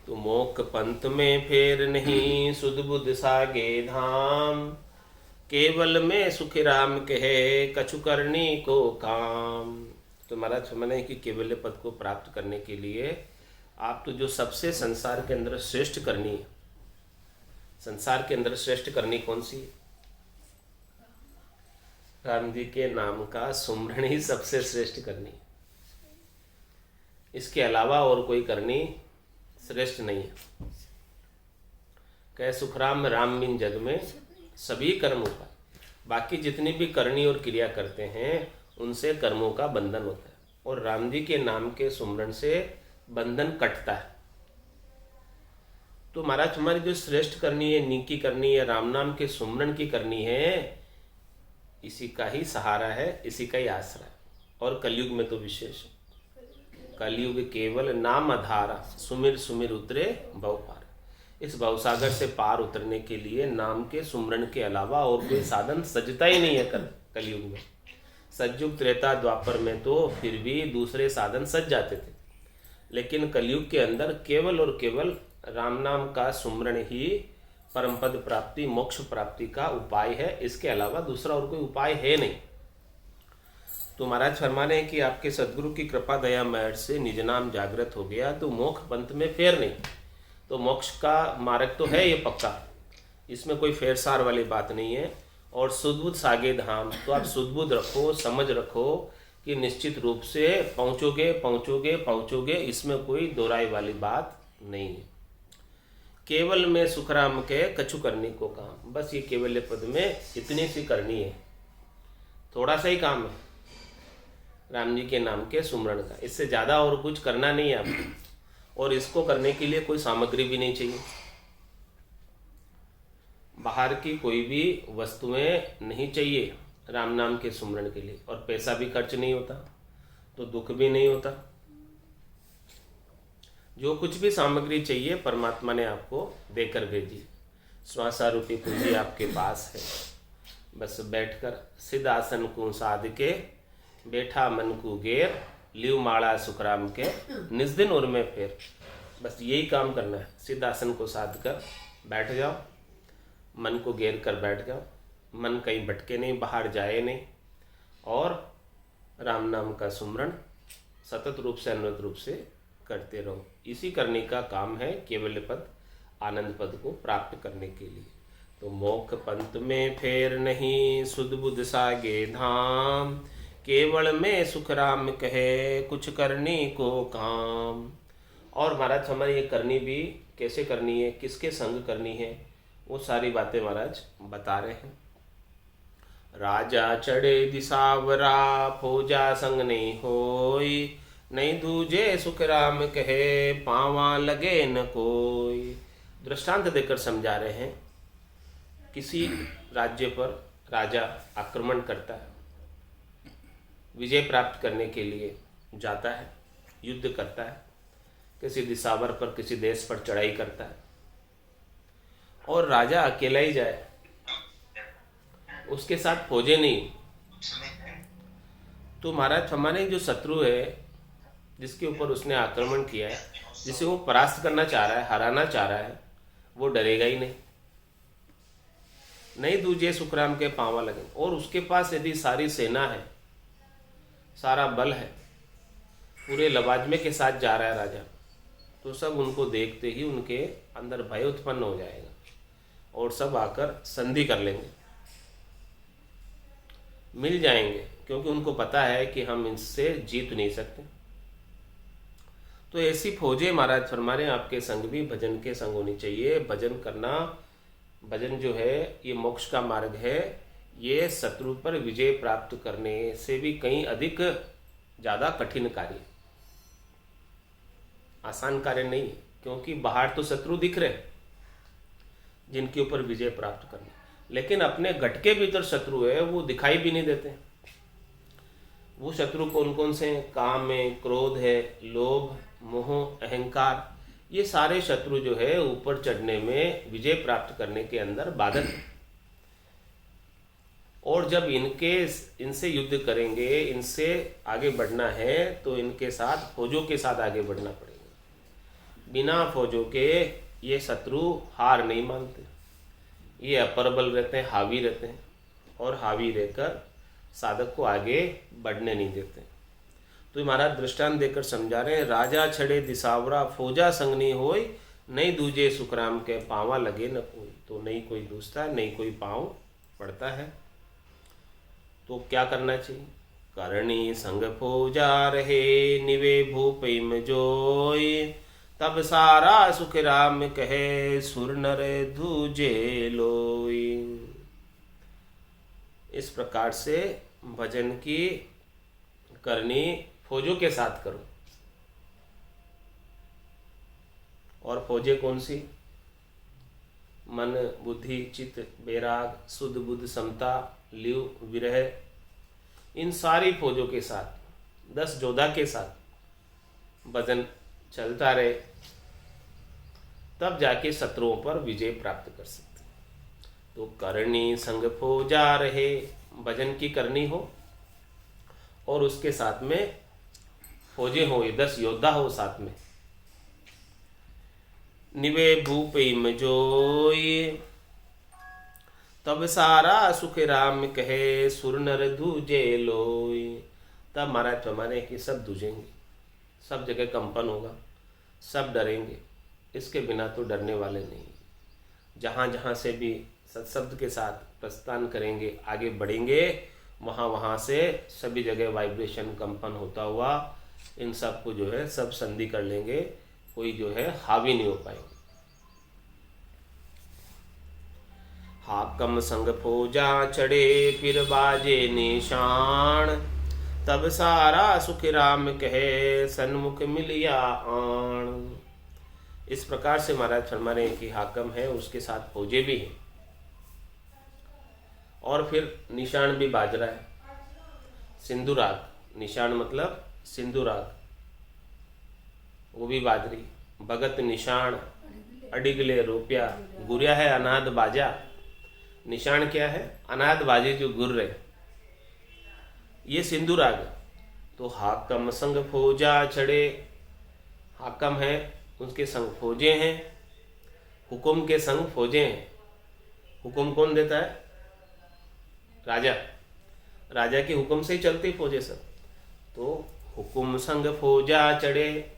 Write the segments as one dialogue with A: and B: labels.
A: तू मोक्ष पंथ में फेर नहीं, सुध बुध सागे धाम। केवल में सुख राम कहे, कछु करनी को काम। तो महाराज समझे कि केवल्य पद को प्राप्त करने के लिए आप तो जो सबसे संसार के अंदर श्रेष्ठ करनी है, संसार के अंदर श्रेष्ठ करनी कौन सी है? राम जी के नाम का सुमरण ही सबसे श्रेष्ठ करनी है। इसके अलावा और कोई करनी श्रेष्ठ नहीं है। कह सुखराम राम बिन जग में सभी कर्म उपाय। बाकी जितनी भी करनी और क्रिया करते हैं उनसे कर्मों का बंधन होता है, और राम जी के नाम के सुमरण से बंधन कटता है। तो महाराज हमारी जो श्रेष्ठ करनी है, नीकी करनी है, राम नाम के सुमरण की करनी है, इसी का ही सहारा है, इसी का ही आसरा है। और कलयुग में तो विशेष, कलयुग केवल नाम आधारा, सुमिर सुमिर उतरे भव पार। इस भवसागर से पार उतरने के लिए नाम के सुमरण के अलावा और कोई साधन सजता ही नहीं है। कलयुग में सतयुग त्रेता द्वापर में तो फिर भी दूसरे साधन सज जाते थे, लेकिन कलयुग के अंदर केवल और केवल राम नाम का सुमरण ही परम पद प्राप्ति, मोक्ष प्राप्ति का उपाय है। इसके अलावा दूसरा और कोई उपाय है नहीं। तो महाराज फरमाने हैं कि आपके सदगुरु की कृपा दया मेहर से निज नाम जागृत हो गया तो मोक्ष पंथ में फेर नहीं। तो मोक्ष का मार्ग तो है ये पक्का, इसमें कोई फेर सार वाली बात नहीं है। और सुदबुद्ध सागे धाम, तो आप सुदबुद्ध रखो, समझ रखो कि निश्चित रूप से पहुँचोगे पहुँचोगे पहुँचोगे, इसमें कोई दोहराई वाली बात नहीं है। केवल में सुखराम के कछु करने को काम, बस ये केवल्य पद में इतनी सी करनी है, थोड़ा सा ही काम है राम जी के नाम के सुमरण का। इससे ज़्यादा और कुछ करना नहीं है आपको, और इसको करने के लिए कोई सामग्री भी नहीं चाहिए, बाहर की कोई भी वस्तुएं नहीं चाहिए राम नाम के सुमरण के लिए। और पैसा भी खर्च नहीं होता, तो दुख भी नहीं होता। जो कुछ भी सामग्री चाहिए परमात्मा ने आपको देकर भेजी। श्वासारूपी पूंजी आपके पास है, बस बैठकर सिद्ध आसन को साध के बैठा मन को गेर, लिव माड़ा सुखराम के निज दिन उर में फेर। बस यही काम करना है, सिद्ध आसन को साध कर बैठ जाओ, मन को घेर कर बैठ जाओ, मन कहीं भटके नहीं, बाहर जाए नहीं, और राम नाम का सुमरण सतत रूप से अनवरत रूप से करते रहो। इसी करने का काम है केवल्य पद, आनंद पद को प्राप्त करने के लिए। तो मोक्ष पंथ में फेर नहीं, सुध बुध सागे धाम। केवल में सुख राम कहे, कुछ करनी को काम। और महाराज हमारी ये करनी भी कैसे करनी है, किसके संग करनी है, वो सारी बातें महाराज बता रहे हैं। राजा चढ़े दिसावरा, फौजा संग नहीं होई। नहीं दूजे सुख राम कहे, पावा लगे न कोई। दृष्टांत देकर समझा रहे हैं। किसी राज्य पर राजा आक्रमण करता है, विजय प्राप्त करने के लिए जाता है, युद्ध करता है, किसी दिसावर पर, किसी देश पर चढ़ाई करता है, और राजा अकेला ही जाए, उसके साथ फौजें नहीं। तो महाराज हमारे जो शत्रु है, जिसके ऊपर उसने आक्रमण किया है, जिसे वो परास्त करना चाह रहा है, हराना चाह रहा है, वो डरेगा ही नहीं। नहीं दूजे सुखराम के पांवा लगे। और उसके पास यदि सारी सेना है, सारा बल है, पूरे लवाजमे के साथ जा रहा है राजा, तो सब उनको देखते ही उनके अंदर भय उत्पन्न हो जाएगा, और सब आकर संधि कर लेंगे, मिल जाएंगे, क्योंकि उनको पता है कि हम इनसे जीत नहीं सकते। तो ऐसी फौजें महाराज फरमा रहे हैं आपके संग भी भजन के संग होनी चाहिए। भजन करना, भजन जो है ये मोक्ष का मार्ग है। ये शत्रु पर विजय प्राप्त करने से भी कहीं अधिक ज़्यादा कठिन कार्य, आसान कार्य नहीं, क्योंकि बाहर तो शत्रु दिख रहे जिनके ऊपर विजय प्राप्त करना, लेकिन अपने घट के भीतर शत्रु है, वो दिखाई भी नहीं देते। वो शत्रु कौन कौन से हैं? काम है, क्रोध है, लोभ, मोह, अहंकार। ये सारे शत्रु जो है ऊपर चढ़ने में, विजय प्राप्त करने के अंदर बाधक है। और जब इनसे युद्ध करेंगे, इनसे आगे बढ़ना है, तो इनके साथ, फौजों के साथ आगे बढ़ना पड़ेगा। बिना फौजों के ये शत्रु हार नहीं मानते, ये अप्रबल रहते हैं, हावी रहते हैं, और हावी रहकर साधक को आगे बढ़ने नहीं देते। तो महाराज दृष्टांत देकर समझा रहे हैं, राजा छड़े दिसावरा फौजा संग नहीं होय, नहीं दूजे सुखराम के पावा लगे न कोई। तो नहीं कोई दूसता, नहीं कोई पाँव पड़ता है। तो क्या करना चाहिए? करणी संग फौजा रहे, निवे भूपै में जोय, तब सारा सुख राम कहे, सुर नर दूजे लोई। इस प्रकार से भजन की करनी फौजों के साथ करो। और फौजें कौन सी? मन, बुद्धि, चित्त, बैराग, शुद्ध बुद्ध, समता, लिव, विरह, इन सारी फौजों के साथ 10 योद्धा के साथ भजन चलता रहे, तब जाके शत्रुओं पर विजय प्राप्त कर सकते। तो करनी संग फौजा रहे, भजन की करनी हो और उसके साथ में फौजे हो, 10 योद्धा हो साथ में। निवे भूपै में जोय, तब सारा सुख राम कहे, सुर नर दूजे लोई। तब महाराज फरमाने कि सब दूजेंगे, सब जगह कंपन होगा, सब डरेंगे। इसके बिना तो डरने वाले नहीं। जहाँ जहाँ से भी सत्शब्द के साथ प्रस्थान करेंगे, आगे बढ़ेंगे, वहाँ वहाँ से सभी जगह वाइब्रेशन, कंपन होता हुआ इन सब को जो है सब संधि कर लेंगे, कोई जो है हावी नहीं हो पाएंगे। हाकम संग फौजा चढ़े, फिर बाजे निशान, तब सारा सुख राम कहे, सन्मुख मिलिया आण। इस प्रकार से महाराज फरमा रहे हैं कि हाकम है, उसके साथ फौजे भी हैं, और फिर निशान भी बाज रहा है। सिंधुराग, निशान मतलब सिंधुराग, वो भी बाज रही। भगत निशान अडिगले रुपया, गुरिया है अनाद बाजा। निशान क्या है? अनाद बाजे जो गुर रहे, ये सिंधुराग। तो हाकम संग फौजा चढ़े, हाकम है, उसके संग फौजे हैं, हुकुम के संग फौजे हैं। हुकुम कौन देता है? राजा। राजा के हुक्म से ही चलती फौजे सब। तो हुकुम संग फौजा चढ़े,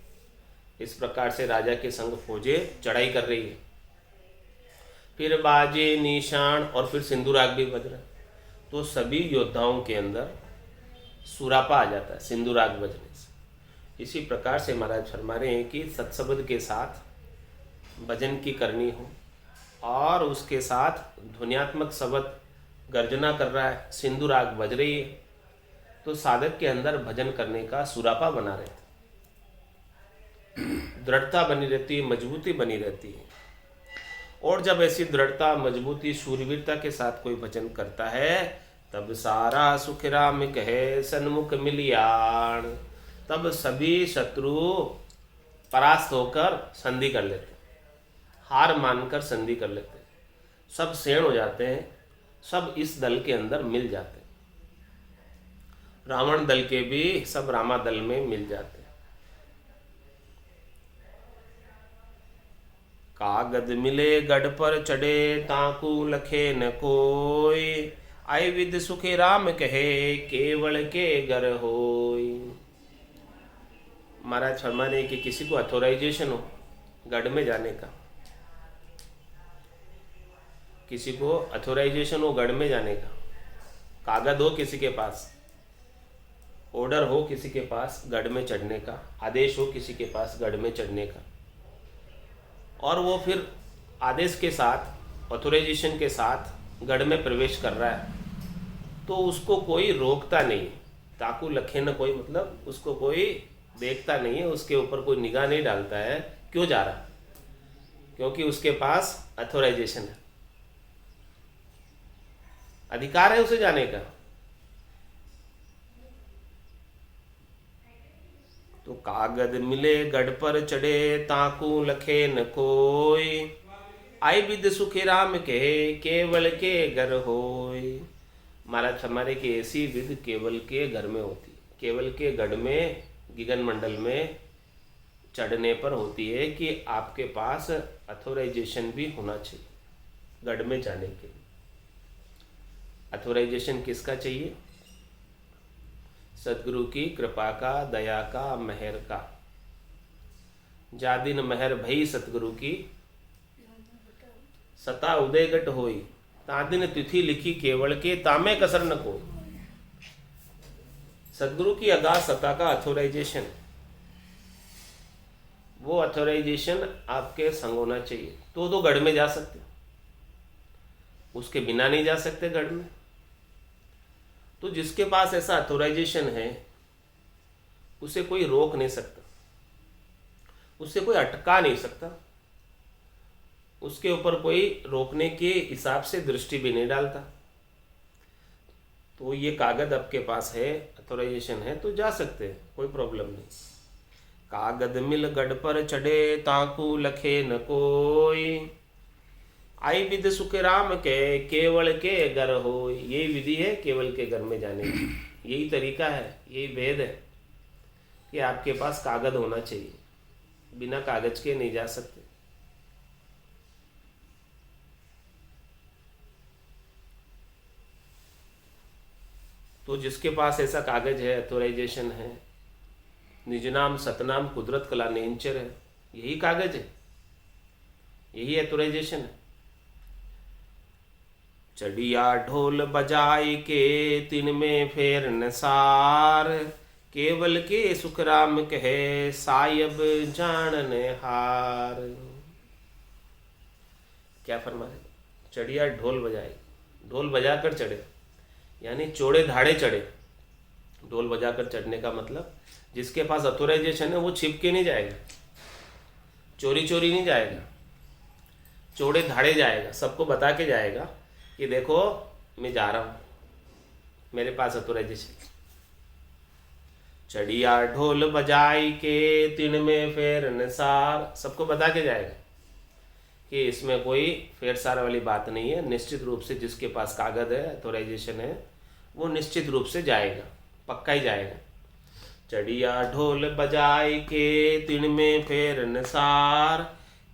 A: इस प्रकार से राजा के संग फौजे चढ़ाई कर रही है। फिर बाजे निशान, और फिर सिंधुराग भी बज रहा है। तो सभी योद्धाओं के अंदर सुरापा आ जाता है सिंधुराग बजने से। इसी प्रकार से महाराज फरमा रहे हैं कि सत्शब्द के साथ भजन की करनी हो, और उसके साथ ध्वन्यात्मक शब्द गर्जना कर रहा है, सिंधुराग बज रही है, तो साधक के अंदर भजन करने का सुरापा बना रहता है, दृढ़ता बनी रहती है, मजबूती बनी रहती है। और जब ऐसी दृढ़ता, मजबूती, शूरवीरता के साथ कोई भजन करता है, तब सारा सुख राम कहे, सन्मुख मिलियाण। तब सभी शत्रु परास्त होकर संधि कर लेते, हार मानकर संधि कर लेते, सब सेण हो जाते हैं, सब इस दल के अंदर मिल जाते हैं। रावण दल के भी सब रामा दल में मिल जाते हैं। कागद मिले गढ़ पर चढ़े, ताकू लखे न कोई, आय विद सुखे राम कहे, केवल के घर होय। महाराज फरमा रहे कि किसी को अथोराइजेशन हो गढ़ में जाने का, किसी को अथोराइजेशन हो गढ़ में जाने का, कागज हो किसी के पास, ऑर्डर हो किसी के पास गढ़ में चढ़ने का, आदेश हो किसी के पास गढ़ में चढ़ने का, और वो फिर आदेश के साथ, ऑथोराइजेशन के साथ गढ़ में प्रवेश कर रहा है, तो उसको कोई रोकता नहीं। ताकू लखे न कोई, मतलब उसको कोई देखता नहीं है, उसके ऊपर कोई निगाह नहीं डालता है क्यों जा रहा, क्योंकि उसके पास अथोराइजेशन है, अधिकार है उसे जाने का। तो कागद मिले गढ़ पर चढ़े, ताकू लखे न कोई, आई विद सुखे राम के, केवल के घर होय। महाराज हमारे की ऐसी विध केवल के घर में होती, केवल के गढ़ में, गिगन मंडल में चढ़ने पर होती है कि आपके पास अथॉराइजेशन भी होना चाहिए गढ़ में जाने के लिए। अथॉराइजेशन किसका चाहिए? सदगुरु की कृपा का, दया का, मेहर का। जादिन मेहर भई सतगुरु की, सता उदय गट होई, तादिन तिथि लिखी केवल के, तामे कसर न कोई। सदगुरु की अगाध सत्ता का अथॉराइजेशन, वो अथॉराइजेशन आपके संग होना चाहिए तो गढ़ में जा सकते, उसके बिना नहीं जा सकते गढ़ में। तो जिसके पास ऐसा अथॉराइजेशन है उसे कोई रोक नहीं सकता, उससे कोई अटका नहीं सकता, उसके ऊपर कोई रोकने के हिसाब से दृष्टि भी नहीं डालता। तो ये कागज आपके पास है, अथॉराइजेशन है तो जा सकते हैं, कोई प्रॉब्लम नहीं। कागद मिल गढ़ पर चढ़े, ताकू लखे न कोई, आई विधि सुख राम के, केवल के घर हो। यही विधि है केवल के घर में जाने की, यही तरीका है, यही भेद है कि आपके पास कागज होना चाहिए, बिना कागज के नहीं जा सकते। तो जिसके पास ऐसा कागज है, अथॉराइजेशन है, निज नाम सतनाम कुदरत कला नेंचर है, यही कागज है, यही अथॉराइजेशन है। चढ़िया ढोल बजाई के, तिन में फेर नसार, केवल के सुख राम कहे, सायब जानने हार। क्या फरमा रहे? चढ़िया ढोल बजाई, ढोल बजाकर चढ़े, यानी चौड़े धाड़े चढ़े। ढोल बजाकर चढ़ने का मतलब जिसके पास अथॉराइजेशन है वो छिप के नहीं जाएगा, चोरी चोरी नहीं जाएगा, चौड़े धाड़े जाएगा, सबको बता के जाएगा कि देखो मैं जा रहा हूँ, मेरे पास अथॉराइजेशन। चढ़िया ढोल बजाई के, तिन में फेर नसार, सबको बता के जाएगा कि इसमें कोई फेर सार वाली बात नहीं है। निश्चित रूप से जिसके पास कागज है, अथॉराइजेशन है, वो निश्चित रूप से जाएगा, पक्का ही जाएगा। चढ़िया ढोल बजाई के, तिन में फेर नसार,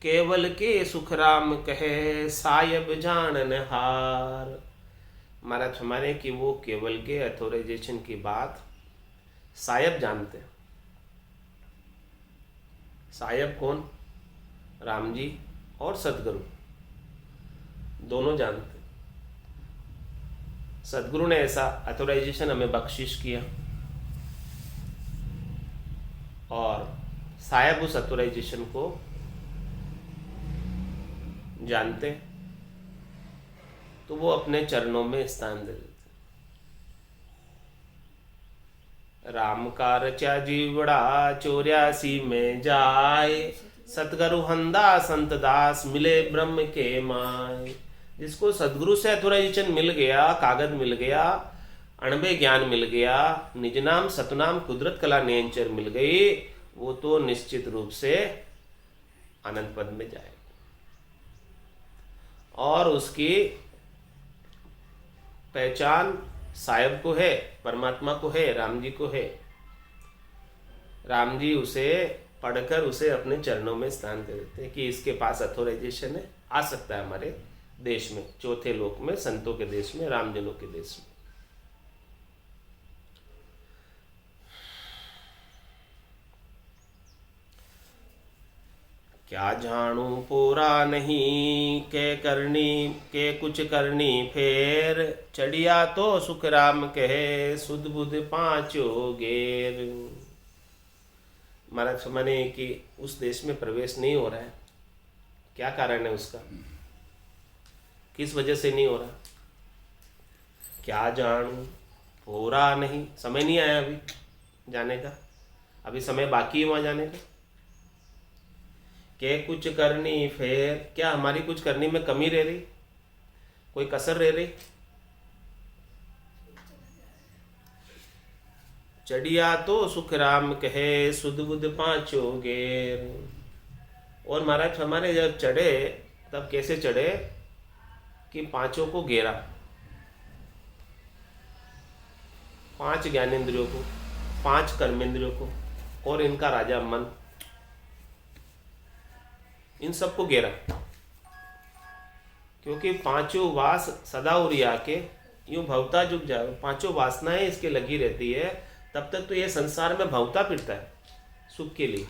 A: केवल के सुख राम कहे, सायब जानन हार। महाराज हमारे कि वो केवल के अथॉराइजेशन की बात सायब जानते हैं। सायब कौन? राम जी और सदगुरु दोनों जानते। सदगुरु ने ऐसा अथॉराइजेशन हमें बख्शिश किया और सायब उस अथॉराइजेशन को जानते, तो वो अपने चरणों में स्थान दे देते। राम का रचा जीवड़ा, 84 में जाए, सतगुरु हंदा संत दास, मिले ब्रह्म के माय। जिसको सदगुरु से अथॉराइजेशन मिल गया, कागज मिल गया, अणबे ज्ञान मिल गया, निज नाम सतनाम कुदरत कला नेंचर मिल गई, वो तो निश्चित रूप से आनंद पद में जाएगा और उसकी पहचान साहिब को है, परमात्मा को है, राम जी को है। राम जी उसे पढ़कर उसे अपने चरणों में स्थान दे देते हैं कि इसके पास अथॉराइजेशन है, आ सकता है हमारे देश में, चौथे लोक में, संतों के देश में, रामजनों के देश में। क्या जानू पूरा नहीं, के कुछ करनी फेर, चढ़िया तो सुख राम कहे, सुध बुध पांचों गेर। महाराज माने कि उस देश में प्रवेश नहीं हो रहा है, क्या कारण है उसका, किस वजह से नहीं हो रहा? क्या जानू पूरा नहीं, समय नहीं आया अभी जाने का, अभी समय बाकी है वहां जाने का। के कुछ करनी फेर, क्या हमारी कुछ करने में कमी रह रही, कोई कसर रह रही? चढ़िया तो सुख राम कहे, सुध बुध पांचों गेर। और महाराज हमारे जब चढ़े तब कैसे चढ़े कि पांचों को घेरा, 5 ज्ञानेंद्रियों को, 5 कर्मेंद्रियों को और इनका राजा मन, इन सबको घेरा, क्योंकि पांचों वास सदा उरिया के यूं भवता जुग जाए, पांचों वासनाएं इसके लगी रहती है, तब तक तो ये संसार में भवता फिरता है सुख के लिए।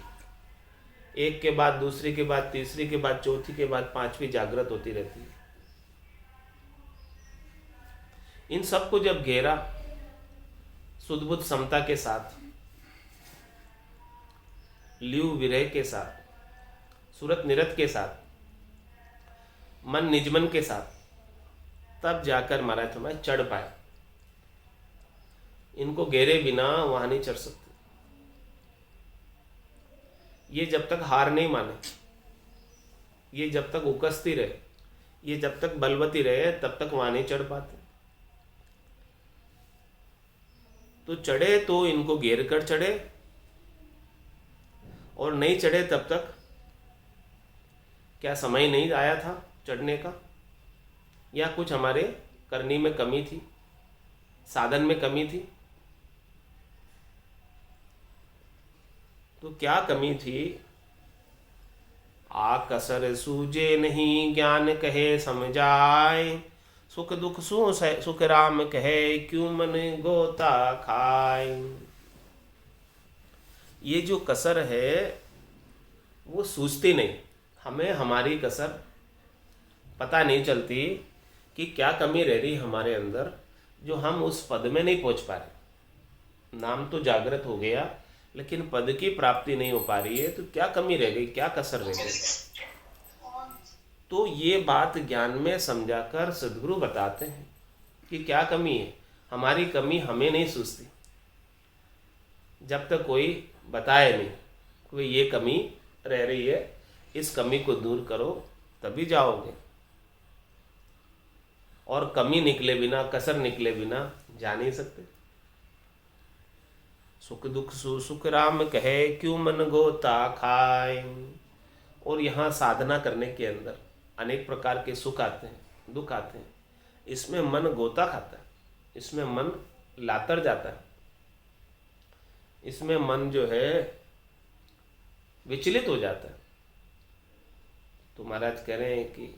A: एक के बाद दूसरी के बाद तीसरी के बाद चौथी के बाद पांचवी जागृत होती रहती है। इन सबको जब घेरा शुद्ध बुद्ध समता के साथ, ल्यू विरह के साथ, सूरत निरत के साथ, मन निजमन के साथ, तब जाकर महाराज हमारे चढ़ पाए। इनको घेरे बिना वहां नहीं चढ़ सकते। ये जब तक हार नहीं माने, ये जब तक उकसती रहे, ये जब तक बलवती रहे, तब तक वहां नहीं चढ़ पाते। तो चढ़े तो इनको घेर कर चढ़े, और नहीं चढ़े तब तक क्या समय नहीं आया था चढ़ने का, या कुछ हमारे करनी में कमी थी, साधन में कमी थी? तो क्या कमी थी? आ कसर सूझे नहीं ज्ञान कहे समझाए, सुख दुख सुख राम कहे क्यों मन गोता खाए। ये जो कसर है वो सूझती नहीं, हमें हमारी कसर पता नहीं चलती कि क्या कमी रह रही हमारे अंदर, जो हम उस पद में नहीं पहुंच पा रहे। नाम तो जागृत हो गया, लेकिन पद की प्राप्ति नहीं हो पा रही है। तो क्या कमी रह गई, क्या कसर रह गई? तो ये बात ज्ञान में समझाकर सद्गुरु बताते हैं कि क्या कमी है। हमारी कमी हमें नहीं सूझती जब तक कोई बताए नहीं, कोई ये कमी रह रही है, इस कमी को दूर करो तभी जाओगे। और कमी निकले बिना, कसर निकले बिना जा नहीं सकते। सुख दुख सुख राम कहे क्यों मन गोता खाए। और यहाँ साधना करने के अंदर अनेक प्रकार के सुख आते हैं, दुख आते हैं, इसमें मन गोता खाता है, इसमें मन लातर जाता है, इसमें मन जो है विचलित हो जाता है। तो महाराज कह रहे हैं कि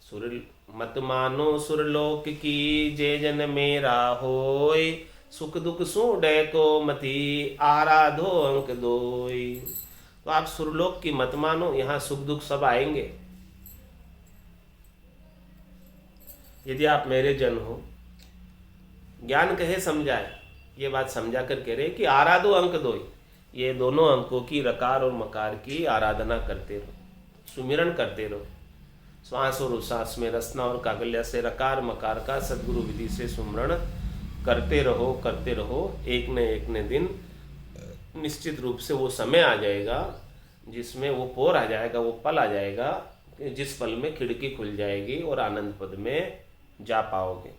A: सुर मत मानो सुरलोक की जे जन मेरा होय, सुख दुख सूडे को मति आराधो अंक दोय। तो आप सुरलोक की मत मानो, यहाँ सुख दुख सब आएंगे। यदि आप मेरे जन हो, ज्ञान कहे समझाए, ये बात समझा कर कह रहे कि आराधो अंक दोय, ये दोनों अंकों की रकार और मकार की आराधना करते रहो, सुमिरन करते रहो। श्वास और उश्वास में रसना और काकल्या से रकार मकार का सद्गुरु विधि से सुमरण करते रहो। एक न दिन निश्चित रूप से वो समय आ जाएगा जिसमें वो पोर आ जाएगा, वो पल आ जाएगा, जिस पल में खिड़की खुल जाएगी और आनंद पद में जा पाओगे।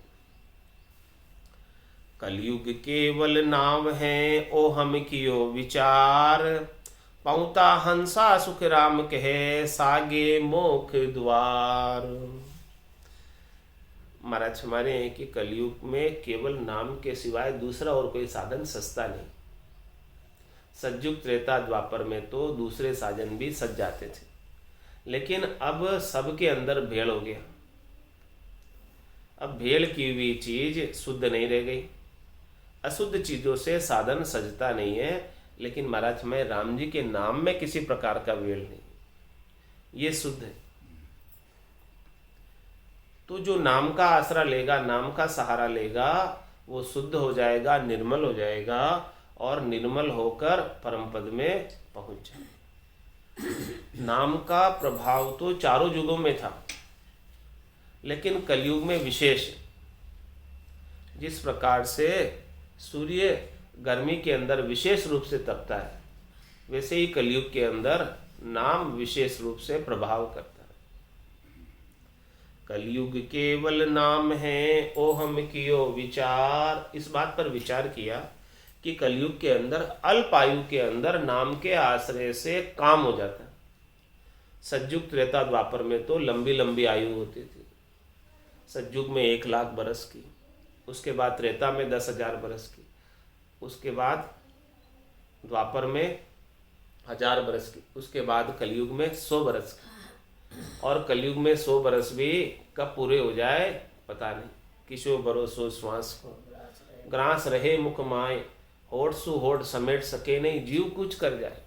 A: कलयुग केवल नाम है ओ हम कियो विचार, पौता हंसा सुख राम कहे सागे मोख द्वार। महाराज हमारे हैं कि कलयुग में केवल नाम के सिवाय दूसरा और कोई साधन सस्ता नहीं। सतयुग त्रेता द्वापर में तो दूसरे साधन भी सज जाते थे, लेकिन अब सबके अंदर भेड़ हो गया। अब भेड़ की हुई चीज शुद्ध नहीं रह गई। अशुद्ध चीजों से साधन सजता नहीं है, लेकिन महाराज में राम जी के नाम में किसी प्रकार का वेल नहीं, ये शुद्ध है। तो जो नाम का आसरा लेगा, नाम का सहारा लेगा, वो शुद्ध हो जाएगा, निर्मल हो जाएगा, और निर्मल होकर परम पद में पहुंच जाएगा। नाम का प्रभाव तो चारों युगों में था, लेकिन कलयुग में विशेष। जिस प्रकार से सूर्य गर्मी के अंदर विशेष रूप से तपता है, वैसे ही कलयुग के अंदर नाम विशेष रूप से प्रभाव करता है। कलयुग केवल नाम है ओ हम कियो विचार। इस बात पर विचार किया कि कलयुग के अंदर अल्प आयु के अंदर नाम के आश्रय से काम हो जाता है। सतयुग त्रेता द्वापर में तो लंबी लंबी आयु होती थी। सतयुग में 1,00,000 बरस की, उसके बाद त्रेता में 10,000 बरस की, उसके बाद द्वापर में 1000 बरस की, उसके बाद कलयुग में 100 बरस की। और कलयुग में 100 बरस भी कब पूरे हो जाए पता नहीं। किसो भरोसो श्वास को, ग्रास रहे मुख माय, होठ सु होठ समेट सके नहीं, जीव कुछ कर जाए।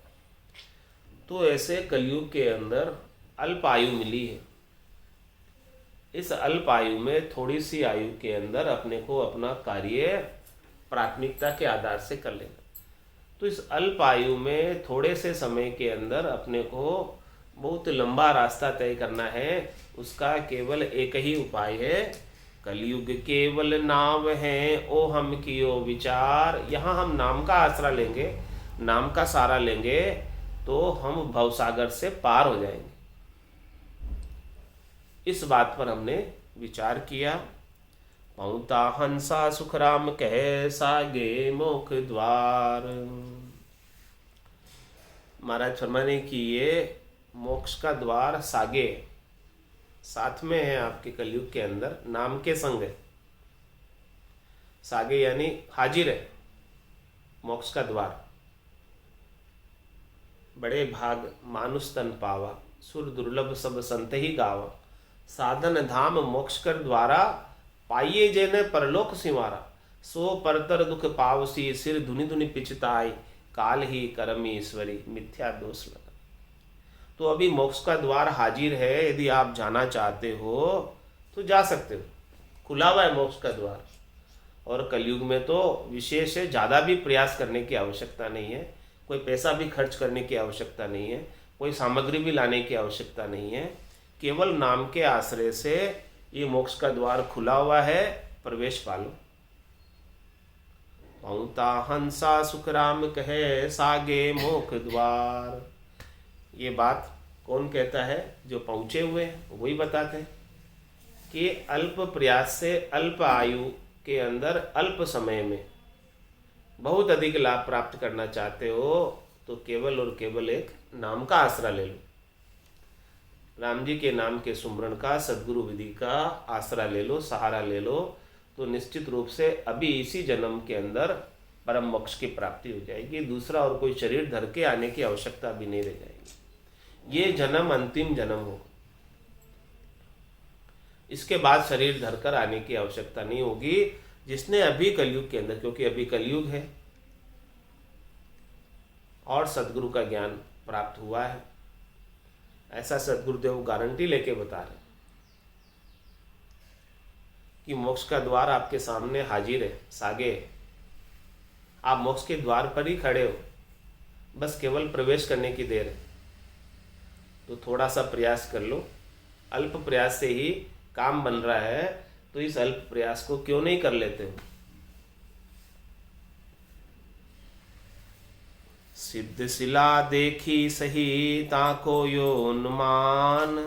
A: तो ऐसे कलयुग के अंदर अल्प आयु मिली है। इस अल्प आयु में थोड़ी सी आयु के अंदर अपने को अपना कार्य प्राथमिकता के आधार से कर लेना। तो इस अल्प आयु में थोड़े से समय के अंदर अपने को बहुत लंबा रास्ता तय करना है। उसका केवल एक ही उपाय है, कलयुग केवल नाम है ओ हम कियो विचार। यहाँ हम नाम का आसरा लेंगे, नाम का सहारा लेंगे तो हम भवसागर से पार हो जाएंगे। इस बात पर हमने विचार किया। पहुँता हंसा सुखराम कहे, सागे मोख द्वार। महाराज फरमाने की ये मोक्ष का द्वार सागे, साथ में है आपके कलयुग के अंदर, नाम के संग है। सागे यानी हाजिर है मोक्ष का द्वार। बड़े भाग मानुष तन पावा, सुर दुर्लभ सब संत ही गावा। साधन धाम मोक्ष कर द्वारा, पाइये जेने परलोक सिवारा। सो परतर दुख पावसी, सिर धुनि धुनि पिछताई। काल ही करम ईश्वरी, मिथ्या दोष लगा। तो अभी मोक्ष का द्वार हाजिर है, यदि आप जाना चाहते हो तो जा सकते हो, खुला हुआ है मोक्ष का द्वार। और कलयुग में तो विशेष है, ज़्यादा भी प्रयास करने की आवश्यकता नहीं है, कोई पैसा भी खर्च करने की आवश्यकता नहीं है, कोई सामग्री भी लाने की आवश्यकता नहीं है। केवल नाम के आश्रय से ये मोक्ष का द्वार खुला हुआ है, प्रवेश पालो। पहुँता हंसा सुखराम कहे, सागे मोख द्वार। ये बात कौन कहता है? जो पहुँचे हुए हैं वही बताते हैं कि अल्प प्रयास से अल्प आयु के अंदर अल्प समय में बहुत अधिक लाभ प्राप्त करना चाहते हो तो केवल और केवल एक नाम का आसरा ले लो। राम जी के नाम के सुमरण का, सद्गुरु विधि का आसरा ले लो, सहारा ले लो, तो निश्चित रूप से अभी इसी जन्म के अंदर परम मोक्ष की प्राप्ति हो जाएगी। दूसरा और कोई शरीर धर के आने की आवश्यकता भी नहीं रह जाएगी। ये जन्म अंतिम जन्म हो, इसके बाद शरीर धरकर आने की आवश्यकता नहीं होगी। जिसने अभी कलयुग के अंदर, क्योंकि अभी कलयुग है और सद्गुरु का ज्ञान प्राप्त हुआ है, ऐसा सद्गुरुदेव गारंटी लेके बता रहे कि मोक्ष का द्वार आपके सामने हाजिर है, सागे। आप मोक्ष के द्वार पर ही खड़े हो, बस केवल प्रवेश करने की देर है। तो थोड़ा सा प्रयास कर लो, अल्प प्रयास से ही काम बन रहा है, तो इस अल्प प्रयास को क्यों नहीं कर लेते हो? सिद्ध शिला देखी सही ताको यो अनुमान।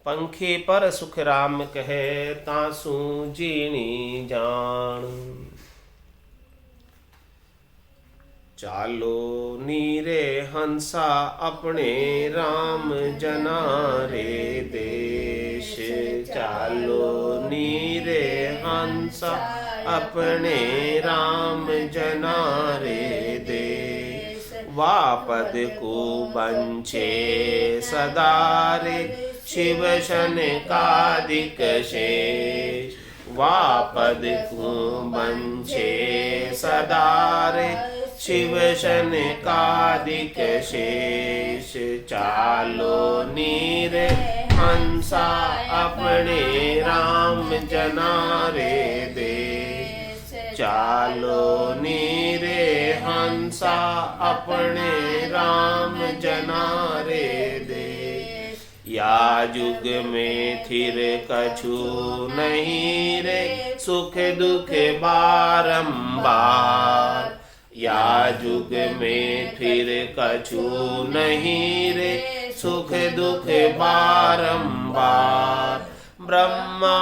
A: पंखे पर सुख राम कहे, तासु जीनी जान। चालो नीरे हंसा अपने राम जना रे देश। चालो नीरे हंसा अपने राम जना रे देश। वापद को बंचे सदारे, शिव शन कादिक शेष। वापद को बंचे सदारे, शिव शन कादिक शेष। चालो नीरे हंसा अपने राम जना रे देश। चालो नीरे हंसा अपने राम जना रे देश। या युग में थिर कछु नहीं रे, सुख दुख बारंबार। या युग में फिर कछु नहीं रे, सुख दुख बारंबार। ब्रह्मा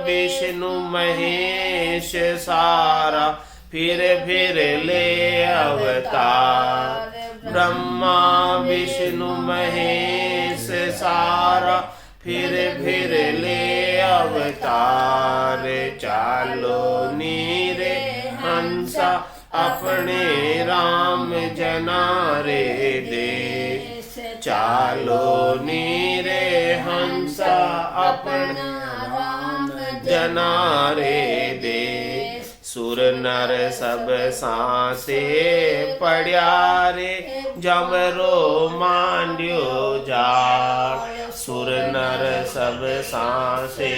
A: विष्णु महेश सारा, फिर ले अवतार। ब्रह्मा विष्णु महेश सारा, फिर ले अवतार। चालो नीरे हंसा अपने राम जना रे देश। चालो नीरे हंस अपना राम जनारे देश। सुर नर सब सांसे पड़िया रे जमरो मांड्यो जाड़। सुर नर सब सांसे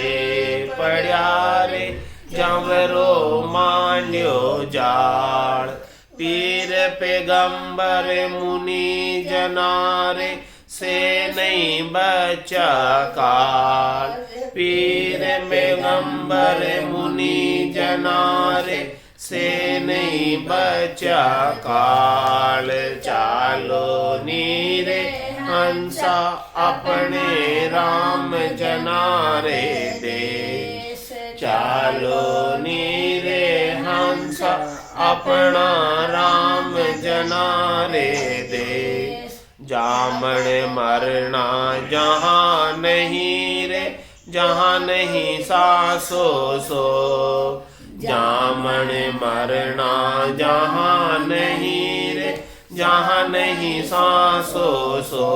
A: पड़िया रे जमरो मांड्यो जाड़। पीर पैगंबर मुनि जनारे से नहीं बचा काल। पीर पैगंबर मुनि जनारे से नहीं बचा काल। चालो नीरे हंसा अपने राम जनारे देश। चालो नीरे हंसा अपना राम जनारे देश। जामण मरना जहाँ नहीं रे जहाँ नहीं सासो सो। जामण मरना जहाँ नहीं रे जहाँ नहीं सांसो सो।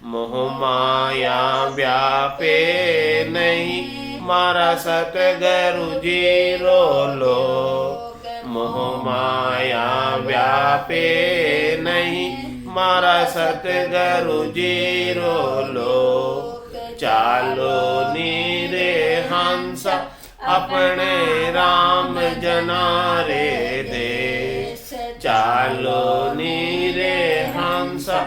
A: मोह माया व्यापे नहीं मारा सतगुरु जी रोलो। मोह माया व्यापे नहीं मारा सतगुरु जी रोलो। चालो नीरे हंसा अपने राम जनारे देश। चालो नीरे हंसा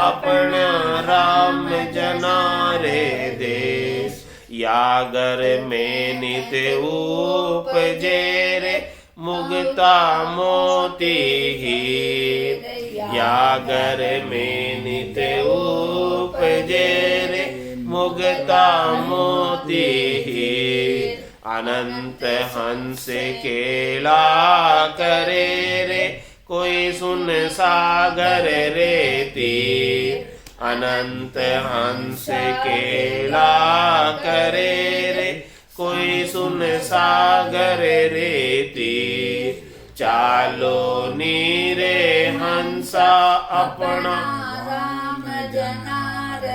A: अपना राम जनारे देश। यागर में नित उपजे रे मुगता मोती हीर। यागर में नित उपजे रे मुगता मोती हीर। अनंत हंस केला करे रे कोई सुन सागर रे तीर। अनंत हंस केला करे रे कोई सुन सागर रे तीर। चालो नीरे हंसा अपना
B: राम जनार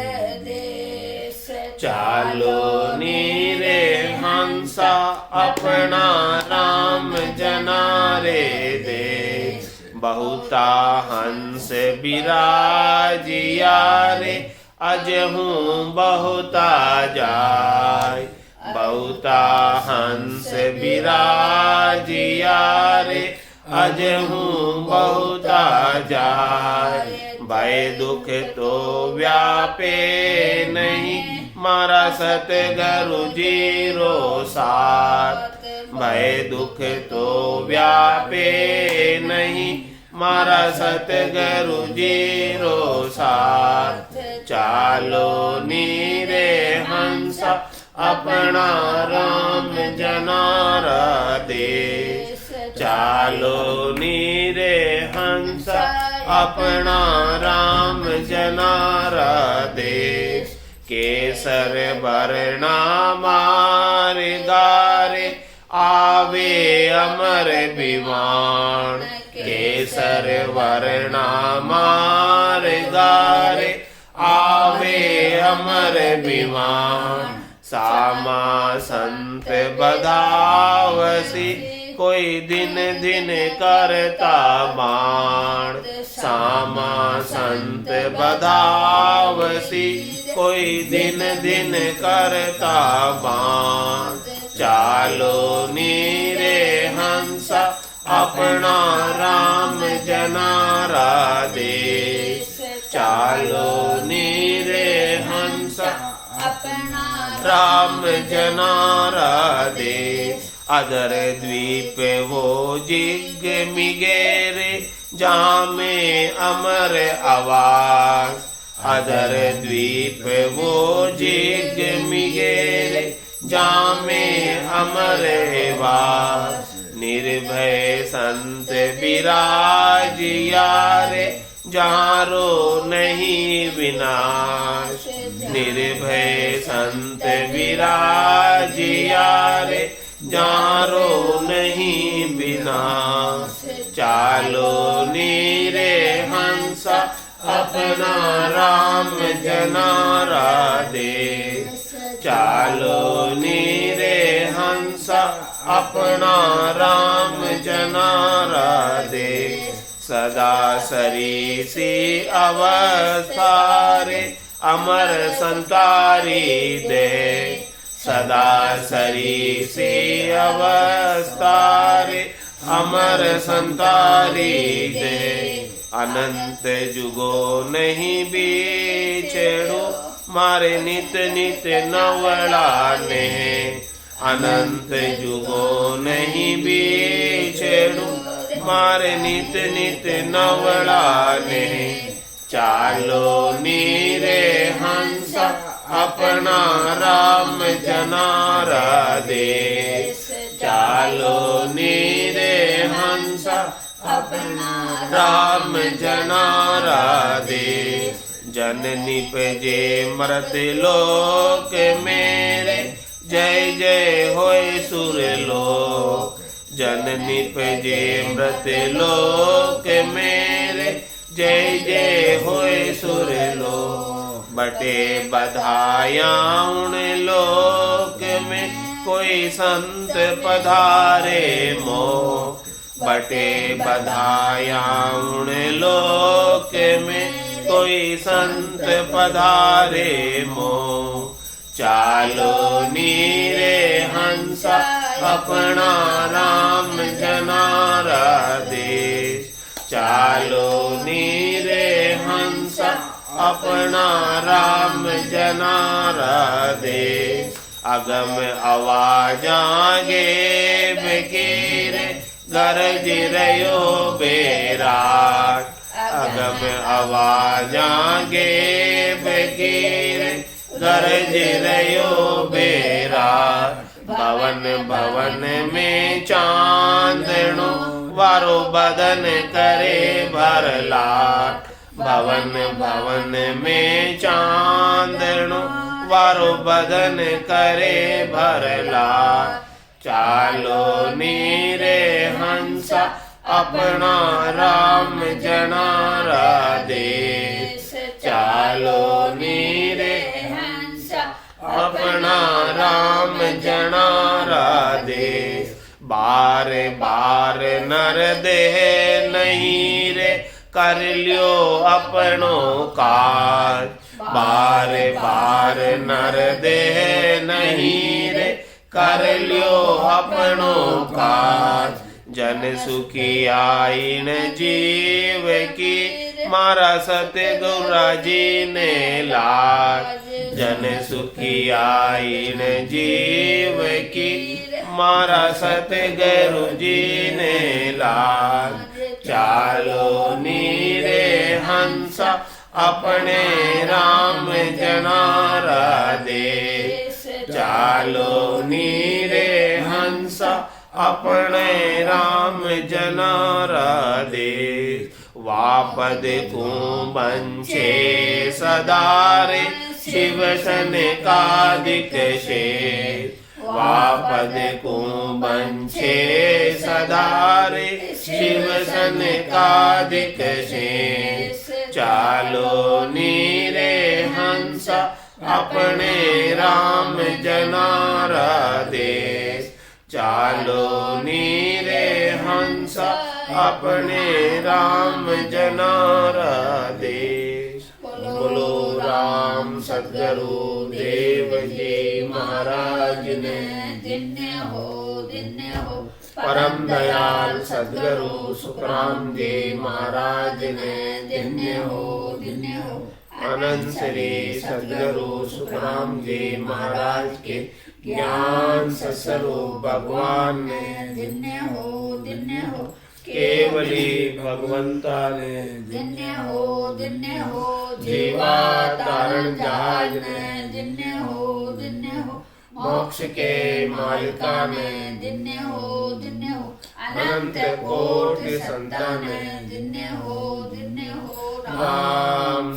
B: देश।
A: चालो नीरे हंसा अपना राम जनारे देश। बहुता हंस बिराजिया रे अजहूँ बहुता जाय। बहुता हंस बिराजिया रे अजहूँ बहुता जाय। भय दुख तो व्यापे नहीं मारा सतगुरु जी रो साथ। भय दुख तो व्यापे नहीं मारा सतगुरु जी रो साथ। चालो नीरे हंसा अपना राम जनारा देश। चालो नीरे हंसा अपना राम जनारा देश। केसर वर्णा मार गारे आवे अमर विमान। केसर वर्णा मार गारे आवे अमर विमान। सामा संत बधावसी कोई दिन दिन करता बाण। सामा संत बधावसी कोई दिन दिन करता बाण। चालो नीरे हंसा अपना राम जनारा देश। चालो नीरे हंसा
B: अपना
A: राम जनारा देश। अदर द्वीप वो जिग मिगेरे जामे अमर आवास। अदर द्वीप वो जिग मिगेरे जामे अमर वास। निर्भय संत विराजिया रे जारो नहीं विनाश। निर्भय संत विराजिया रे जारो नहीं विनाश। चालो नीरे हंसा अपना राम जनारा देश। अपना राम जनारा दे। सदा सरीसी अवस्था रे अमर संतारी दे। सदा सरीसी अवस्था रे अमर संतारी दे। अनंत जुगो नहीं बीछेड़ो मारे नित नित नवलाने। अनंत जुगो नहीं बीछेड़ो मारे नित नित नवलाने। चालो नीरे हंसा अपना राम जनारा देश। चालो नीरे हंसा अपना राम जनारा देश। जन निपजे मृत लोक मेरे जय जय होय सुर लोक। जन निपजे मृत लोक मेरे जय जय होय सुर लोक। बटे बधाया उन लोक में कोई संत पधारे मोह। बटे बधाया उन लोक में कोई संत पधारे मोह। चालो नीरे हंसा अपना राम जनारा देश। चालो नीरे हंसा अपना राम जनारा देश। अगम आवाजागे बकीरे गरज रयो बेराट। अगम आवाजागे बकीरे गरज रयो बेराट। भवन भवन में चांदनो वारो बदन करे भरलाट। भवन भवन में चांदनो वारो बदन करे भरलाट। चालो नीरे हंसा अपना राम जनारा देश। चालो नीरे हंसा अपना राम जनारा देश। बार बार नर देह नहीं रे कर लियो अपनो काज। बार बार नर देह नहीं रे कर लियो अपनो काज। जन सुखी आईन जीव की मारा सतगुरा जी ने लाज। जन सुखी आईन जीव की मारा सतगुरु जी ने लाज। चालो नीरे हंसा अपने राम जनारा देश। चालो नीरे हंसा अपने राम जनारा देश। वापद को बंचे सदारे शिव सन कादिक शेष। वापद को बंचे सदारे शिव सन कादिक शेष। चालो नीरे हंसा अपने राम जनारा देश। चालो नीरे हंसा अपने राम जनारा देश। बोलो राम सद्गुरु देव जी महाराज ने
B: दिन्य हो
A: परम दयाल सद्गुरु सुखराम जी महाराज ने
B: दिन्य हो
A: अनंत श्री सद्गुरु सुखराम जी महाराज के ज्ञान स्वरूप भगवान ने
B: दिन्य हो
A: केवली भगवंता ने
B: दिन्य हो
A: जीवा तारण जहाज ने
B: दिन्य हो
A: मोक्ष के मालिका ने
B: दिन्य हो
A: अनंत कोटि संतान
B: दिन्य हो
A: राम